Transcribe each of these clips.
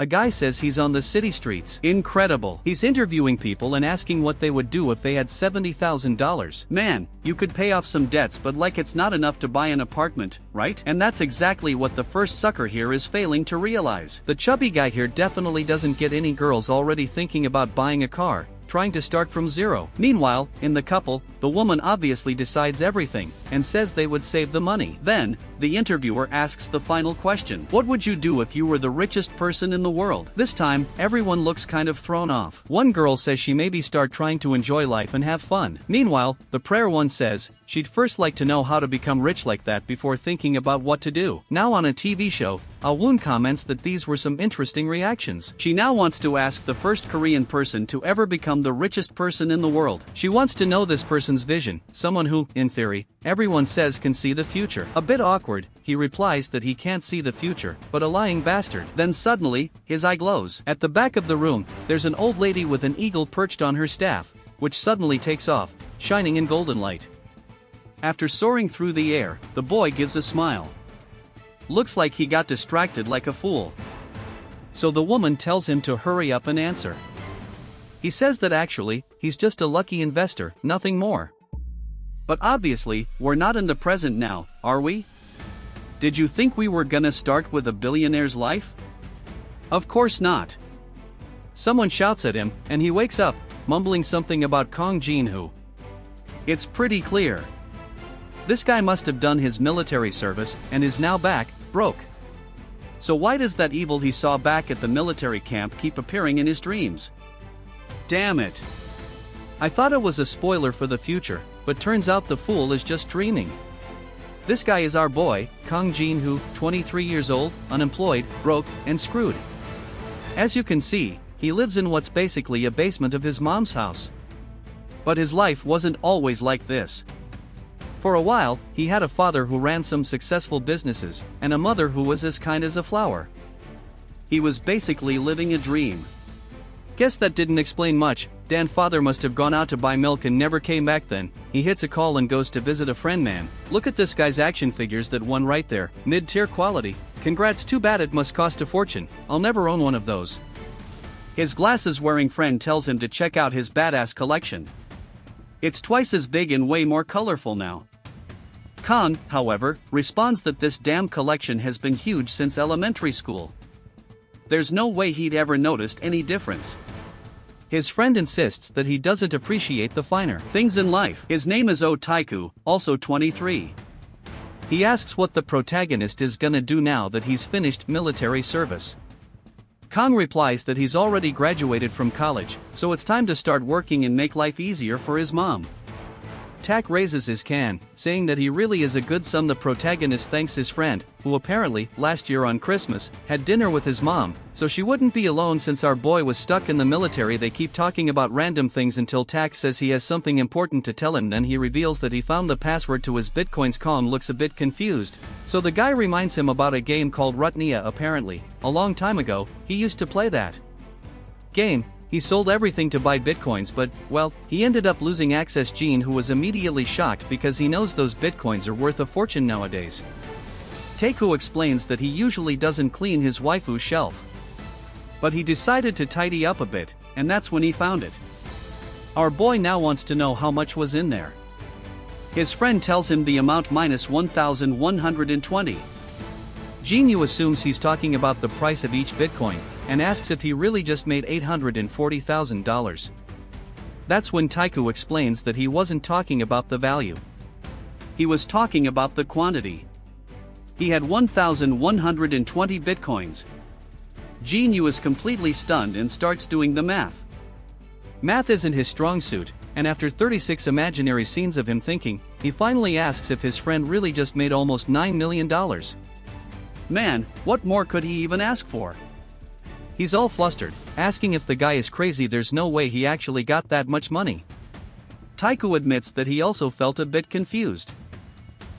A guy says he's on the city streets. Incredible. He's interviewing people and asking what they would do if they had $70,000. Man, you could pay off some debts, but like it's not enough to buy an apartment, right? And that's exactly what the first sucker here is failing to realize. The chubby guy here definitely doesn't get any girls already thinking about buying a car, trying to start from zero. Meanwhile, in the couple, the woman obviously decides everything, and says they would save the money. Then, the interviewer asks the final question. What would you do if you were the richest person in the world? This time, everyone looks kind of thrown off. One girl says she maybe start trying to enjoy life and have fun. Meanwhile, the prayer one says, she'd first like to know how to become rich like that before thinking about what to do. Now on a TV show, Awoon comments that these were some interesting reactions. She now wants to ask the first Korean person to ever become the richest person in the world. She wants to know this person's vision, someone who, in theory, everyone says can see the future. A bit awkward, he replies that he can't see the future, but a lying bastard. Then suddenly, his eye glows. At the back of the room, there's an old lady with an eagle perched on her staff, which suddenly takes off, shining in golden light. After soaring through the air, the boy gives a smile. Looks like he got distracted like a fool. So the woman tells him to hurry up and answer. He says that actually, he's just a lucky investor, nothing more. But obviously, we're not in the present now, are we? Did you think we were gonna start with a billionaire's life? Of course not. Someone shouts at him, and he wakes up, mumbling something about Kong Jin-ho. It's pretty clear. This guy must have done his military service, and is now back, broke. So why does that evil he saw back at the military camp keep appearing in his dreams? Damn it. I thought it was a spoiler for the future, but turns out the fool is just dreaming. This guy is our boy, Kong Jin-ho, 23 years old, unemployed, broke, and screwed. As you can see, he lives in what's basically a basement of his mom's house. But his life wasn't always like this. For a while, he had a father who ran some successful businesses, and a mother who was as kind as a flower. He was basically living a dream. Guess that didn't explain much. Dan's father must have gone out to buy milk and never came back then. He hits a call and goes to visit a friend. Man, look at this guy's action figures, that one right there, mid-tier quality. Congrats, too bad it must cost a fortune. I'll never own one of those. His glasses-wearing friend tells him to check out his badass collection. It's twice as big and way more colorful now. Kong, however, responds that this damn collection has been huge since elementary school. There's no way he'd ever noticed any difference. His friend insists that he doesn't appreciate the finer things in life. His name is Oh Taeku, also 23. He asks what the protagonist is gonna do now that he's finished military service. Kong replies that he's already graduated from college, so it's time to start working and make life easier for his mom. Tak raises his can, saying that he really is a good son. The protagonist thanks his friend, who apparently, last year on Christmas, had dinner with his mom, so she wouldn't be alone since our boy was stuck in the military. They keep talking about random things until Tak says he has something important to tell him. Then he reveals that he found the password to his bitcoins. Kong looks a bit confused, so the guy reminds him about a game called Rutnia. Apparently, a long time ago, he used to play that game. He sold everything to buy bitcoins, but, well, he ended up losing access. Gene, who was immediately shocked because he knows those bitcoins are worth a fortune nowadays. Taeku explains that he usually doesn't clean his waifu's shelf. But he decided to tidy up a bit, and that's when he found it. Our boy now wants to know how much was in there. His friend tells him the amount minus 1,120. Jinyu assumes he's talking about the price of each bitcoin, and asks if he really just made $840,000. That's when Taeku explains that he wasn't talking about the value. He was talking about the quantity. He had 1,120 bitcoins. Jinyu is completely stunned and starts doing the math. Math isn't his strong suit, and after 36 imaginary scenes of him thinking, he finally asks if his friend really just made almost $9 million. Man, what more could he even ask for? He's all flustered, asking if the guy is crazy. There's no way he actually got that much money. Taeku admits that he also felt a bit confused.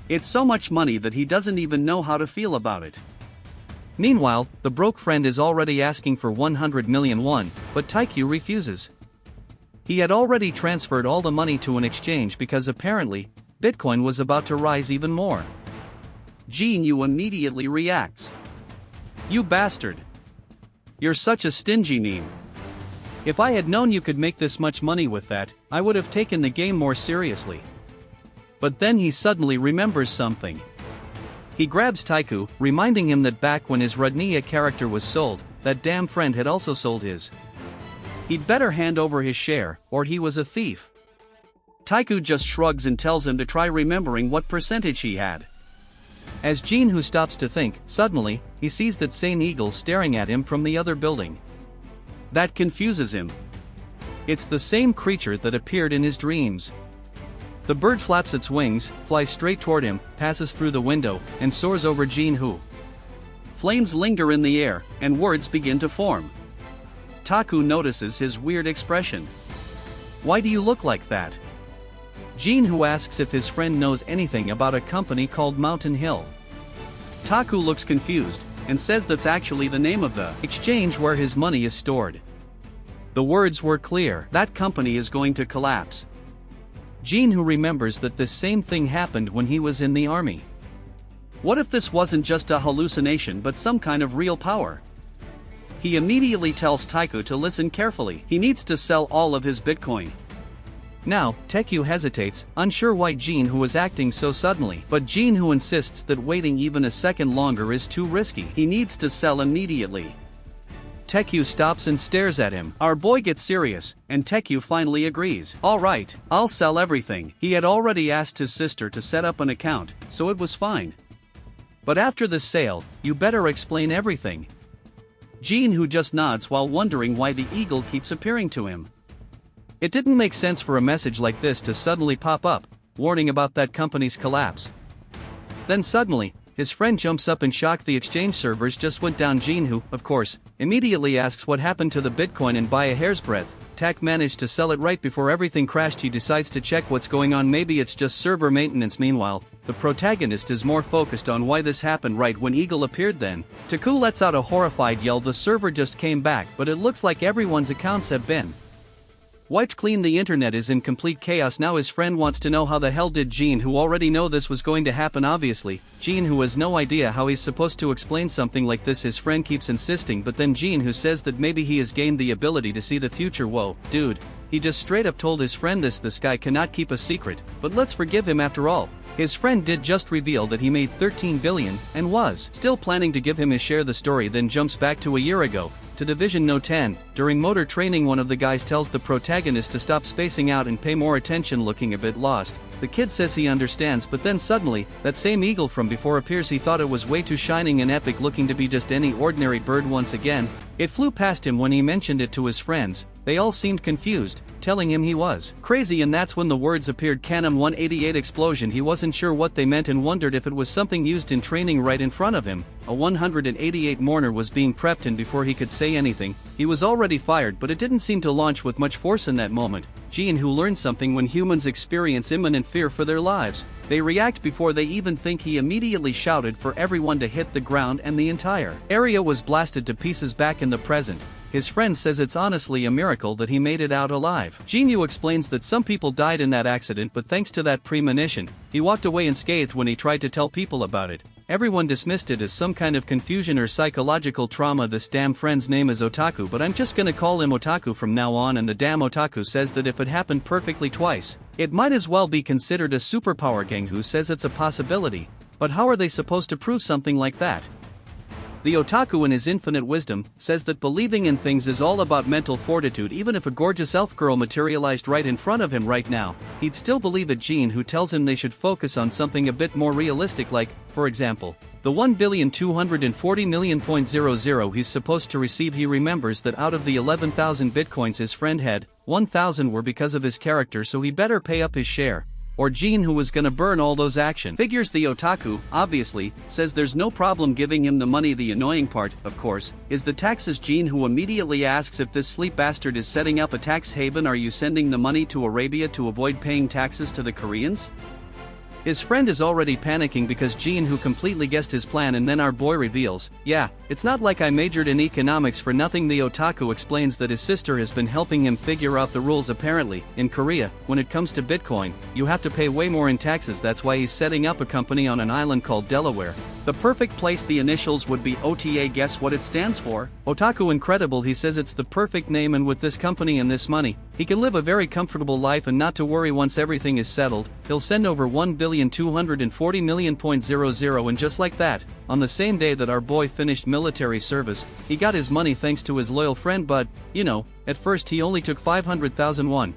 It's so much money that he doesn't even know how to feel about it. Meanwhile, the broke friend is already asking for 100 million won, but Taeku refuses. He had already transferred all the money to an exchange because apparently, Bitcoin was about to rise even more. Jinyu immediately reacts. You bastard! You're such a stingy meme. If I had known you could make this much money with that, I would have taken the game more seriously. But then he suddenly remembers something. He grabs Taiku, reminding him that back when his Rudnia character was sold, that damn friend had also sold his. He'd better hand over his share, or he was a thief. Taiku just shrugs and tells him to try remembering what percentage he had. As Jinhu stops to think, suddenly, he sees that same eagle staring at him from the other building. That confuses him. It's the same creature that appeared in his dreams. The bird flaps its wings, flies straight toward him, passes through the window, and soars over Jinhu. Flames linger in the air, and words begin to form. Taku notices his weird expression. Why do you look like that? Jinhu asks if his friend knows anything about a company called Mountain Hill. Taku looks confused, and says that's actually the name of the exchange where his money is stored. The words were clear, that company is going to collapse. Jinhu remembers that this same thing happened when he was in the army. What if this wasn't just a hallucination but some kind of real power? He immediately tells Taiku to listen carefully, he needs to sell all of his Bitcoin. Now, Taiku hesitates, unsure why Jinhu was acting so suddenly, but Jinhu insists that waiting even a second longer is too risky, he needs to sell immediately. Taiku stops and stares at him. Our boy gets serious, and Taiku finally agrees. Alright, I'll sell everything. He had already asked his sister to set up an account, so it was fine. But after the sale, you better explain everything. Jinhu just nods while wondering why the eagle keeps appearing to him. It didn't make sense for a message like this to suddenly pop up, warning about that company's collapse. Then suddenly, his friend jumps up in shock. The exchange servers just went down. Jinhu, of course, immediately asks what happened to the Bitcoin, and by a hair's breadth, Tak managed to sell it right before everything crashed. He decides to check what's going on, maybe it's just server maintenance. Meanwhile, the protagonist is more focused on why this happened right when Eagle appeared. Then, Taku lets out a horrified yell. The server just came back, but it looks like everyone's accounts have been wiped clean. The internet is in complete chaos now. His friend wants to know how the hell did Jinhu already know this was going to happen. Obviously, Jinhu has no idea how he's supposed to explain something like this. His friend keeps insisting, but then Jinhu says that maybe he has gained the ability to see the future. Whoa, dude, he just straight up told his friend this guy cannot keep a secret, but let's forgive him after all. His friend did just reveal that he made 13 billion, and was still planning to give him his share. The story then jumps back to a year ago, to Division No 10, during motor training. One of the guys tells the protagonist to stop spacing out and pay more attention. Looking a bit lost, the kid says he understands, but then suddenly, that same eagle from before appears. He thought it was way too shining and epic, looking to be just any ordinary bird. Once again, it flew past him when he mentioned it to his friends. They all seemed confused, telling him he was crazy, and that's when the words appeared. Canam 188 explosion. He wasn't sure what they meant and wondered if it was something used in training. Right in front of him, a 188 Mourner was being prepped, and before he could say anything, he was already fired, but it didn't seem to launch with much force in that moment. Jinhu learned something: when humans experience imminent fear for their lives, they react before they even think. He immediately shouted for everyone to hit the ground, and the entire area was blasted to pieces. Back in the present, his friend says it's honestly a miracle that he made it out alive. Jinhu explains that some people died in that accident, but thanks to that premonition, he walked away unscathed. When he tried to tell people about it, everyone dismissed it as some kind of confusion or psychological trauma. This damn friend's name is Otaku, but I'm just gonna call him Otaku from now on. And the damn Otaku says that if it happened perfectly twice, it might as well be considered a superpower. Ganghu says it's a possibility, but how are they supposed to prove something like that? The Otaku, in his infinite wisdom, says that believing in things is all about mental fortitude. Even if a gorgeous elf girl materialized right in front of him right now, he'd still believe it. Jinhu tells him they should focus on something a bit more realistic, like, for example, the 1,240,000,000.00 he's supposed to receive. He remembers that out of the 11,000 bitcoins his friend had, 1,000 were because of his character, so he better pay up his share, or Jinhu was gonna burn all those action figures. The Otaku, obviously, says there's no problem giving him the money. The annoying part, of course, is the taxes. Jinhu immediately asks if this sleep bastard is setting up a tax haven. Are you sending the money to Arabia to avoid paying taxes to the Koreans? His friend is already panicking because Jin who completely guessed his plan, and then our boy reveals, yeah, it's not like I majored in economics for nothing. The otaku explains that his sister has been helping him figure out the rules. Apparently, in Korea, when it comes to Bitcoin, you have to pay way more in taxes. That's why he's setting up a company on an island called Delaware. The perfect place. The initials would be OTA. Guess what it stands for? Otaku Incredible. He says it's the perfect name, and with this company and this money, he can live a very comfortable life and not to worry. Once everything is settled, he'll send over 1,240,000,000. And just like that, on the same day that our boy finished military service, he got his money thanks to his loyal friend. But, you know, at first he only took 500,000 won.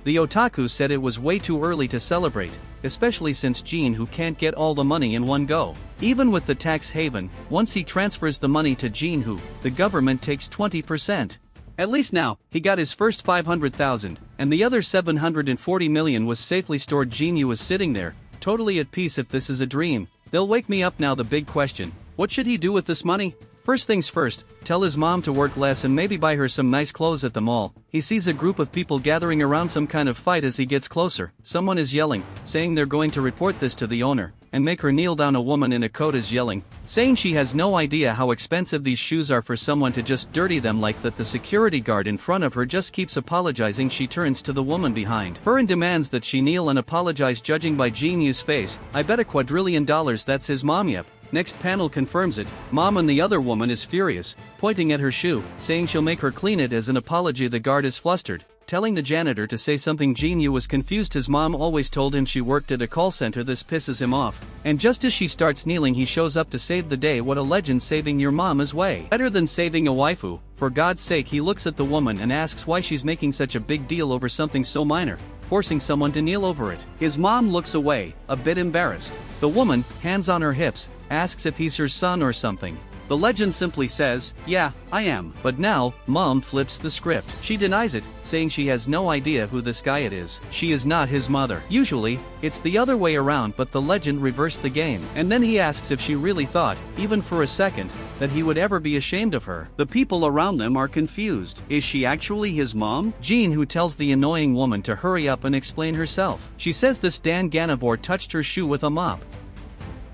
The otaku said it was way too early to celebrate, especially since Jin who can't get all the money in one go. Even with the tax haven, once he transfers the money to Jin who, the government takes 20%. At least now, he got his first 500,000, and the other 740 million was safely stored. Jin Yu was sitting there, totally at peace. If this is a dream, they'll wake me up. Now the big question, what should he do with this money? First things first, tell his mom to work less and maybe buy her some nice clothes at the mall. He sees a group of people gathering around some kind of fight. As he gets closer, someone is yelling, saying they're going to report this to the owner and make her kneel down. A woman in a coat is yelling, saying she has no idea how expensive these shoes are for someone to just dirty them like that. The security guard in front of her just keeps apologizing. She turns to the woman behind her and demands that she kneel and apologize. Judging by Jin Yu's face, I bet $1 quadrillion that's his mom. Yep. Next panel confirms it. Mom and the other woman is furious, pointing at her shoe, saying she'll make her clean it as an apology. The guard is flustered, telling the janitor to say something. Jin Yu was confused. His mom always told him she worked at a call center. This pisses him off, and just as she starts kneeling, he shows up to save the day. What a legend! Saving your mom is way better than saving a waifu. For God's sake. He looks at the woman and asks why she's making such a big deal over something so minor, forcing someone to kneel over it. His mom looks away, a bit embarrassed. The woman, hands on her hips, asks if he's her son or something. The legend simply says, yeah, I am. But now, mom flips the script. She denies it, saying she has no idea who this guy it is. She is not his mother. Usually, it's the other way around, but the legend reversed the game. And then he asks if she really thought, even for a second, that he would ever be ashamed of her. The people around them are confused. Is she actually his mom? Jin who tells the annoying woman to hurry up and explain herself. She says this Dan Ganivore touched her shoe with a mop.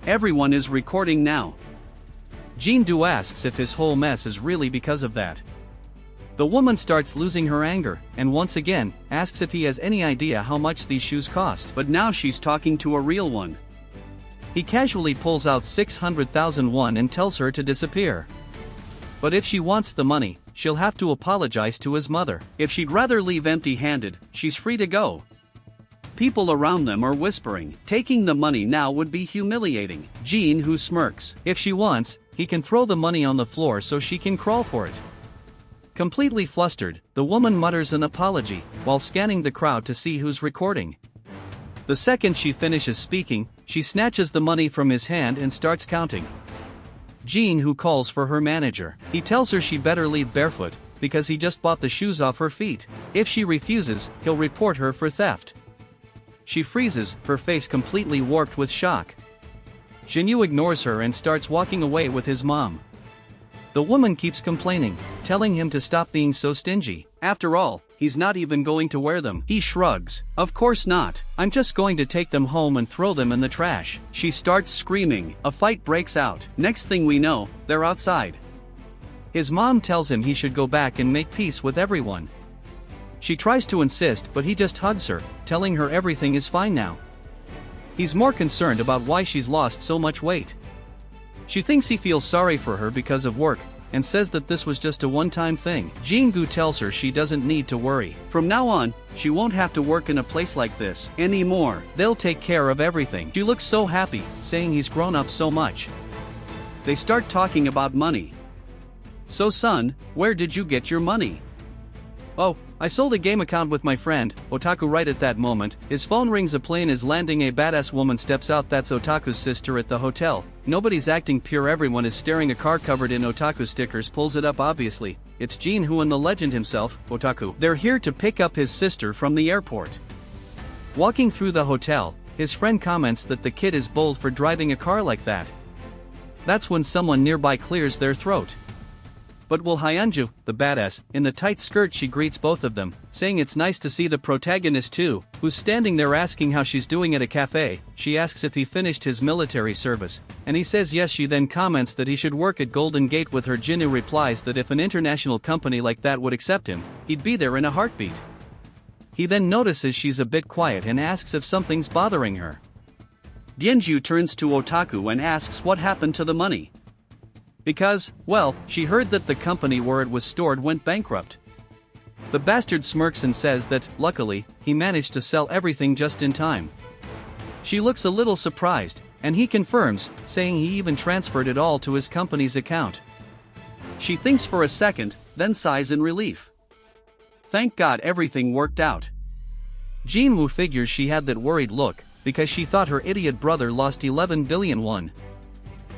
Everyone is recording now. Jin Du asks if his whole mess is really because of that. The woman starts losing her anger, and once again, asks if he has any idea how much these shoes cost. But now she's talking to a real one. He casually pulls out 600,000 won and tells her to disappear. But if she wants the money, she'll have to apologize to his mother. If she'd rather leave empty-handed, she's free to go. People around them are whispering, taking the money now would be humiliating. Jin who smirks. If she wants, he can throw the money on the floor so she can crawl for it. Completely flustered, the woman mutters an apology, while scanning the crowd to see who's recording. The second she finishes speaking, she snatches the money from his hand and starts counting. Jin who calls for her manager. He tells her she better leave barefoot, because he just bought the shoes off her feet. If she refuses, he'll report her for theft. She freezes, her face completely warped with shock. Jinyu ignores her and starts walking away with his mom. The woman keeps complaining, telling him to stop being so stingy. After all, he's not even going to wear them. He shrugs. Of course not. I'm just going to take them home and throw them in the trash. She starts screaming. A fight breaks out. Next thing we know, they're outside. His mom tells him he should go back and make peace with everyone. She tries to insist, but he just hugs her, telling her everything is fine now. He's more concerned about why she's lost so much weight. She thinks he feels sorry for her because of work, and says that this was just a one-time thing. Jingu tells her she doesn't need to worry. From now on, she won't have to work in a place like this anymore. They'll take care of everything. She looks so happy, saying he's grown up so much. They start talking about money. So son, where did you get your money? Oh, I sold a game account with my friend, Otaku. Right at that moment, his phone rings. A plane is landing. A badass woman steps out. That's Otaku's sister at the hotel. Nobody's acting pure. Everyone is staring. A car covered in Otaku stickers pulls it up. Obviously, it's Jin Woo and the legend himself, Otaku. They're here to pick up his sister from the airport. Walking through the hotel, his friend comments that the kid is bold for driving a car like that. That's when someone nearby clears their throat. But will Hyunju, the badass, in the tight skirt, she greets both of them, saying it's nice to see the protagonist too, who's standing there asking how she's doing at a cafe. She asks if he finished his military service, and he says yes. She then comments that he should work at Golden Gate with her. Jinu replies that if an international company like that would accept him, he'd be there in a heartbeat. He then notices she's a bit quiet and asks if something's bothering her. Yeonju turns to Otaku and asks what happened to the money. Because, well, she heard that the company where it was stored went bankrupt. The bastard smirks and says that, luckily, he managed to sell everything just in time. She looks a little surprised, and he confirms, saying he even transferred it all to his company's account. She thinks for a second, then sighs in relief. Thank God everything worked out. Jinwoo figures she had that worried look, because she thought her idiot brother lost 11 billion won.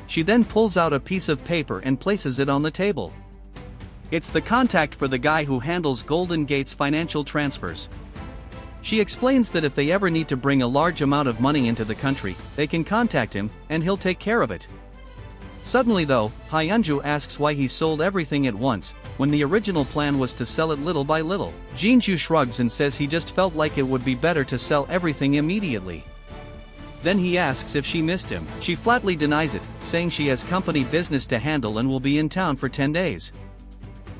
She then pulls out a piece of paper and places it on the table. It's the contact for the guy who handles Golden Gate's financial transfers. She explains that if they ever need to bring a large amount of money into the country, they can contact him, and he'll take care of it. Suddenly though, Hyunju asks why he sold everything at once, when the original plan was to sell it little by little. Jinju shrugs and says he just felt like it would be better to sell everything immediately. Then he asks if she missed him. She flatly denies it, saying she has company business to handle and will be in town for 10 days.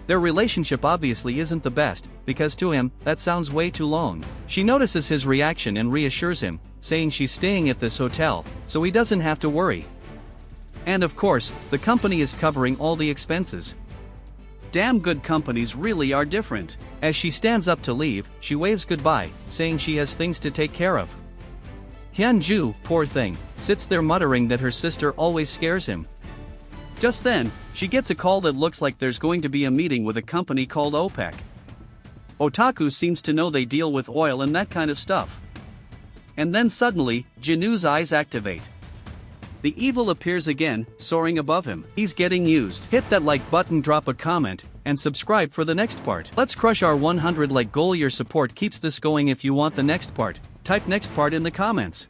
Their relationship obviously isn't the best, because to him, that sounds way too long. She notices his reaction and reassures him, saying she's staying at this hotel, so he doesn't have to worry. And of course, the company is covering all the expenses. Damn good companies really are different. As she stands up to leave, she waves goodbye, saying she has things to take care of. Hyunju, poor thing, sits there muttering that her sister always scares him. Just then, she gets a call that looks like there's going to be a meeting with a company called OPEC. Otaku seems to know they deal with oil and that kind of stuff. And then suddenly, Jinu's eyes activate. The evil appears again, soaring above him. He's getting used. Hit that like button, drop a comment, and subscribe for the next part. Let's crush our 100 like goal. Your support keeps this going. If you want the next part, type next part in the comments.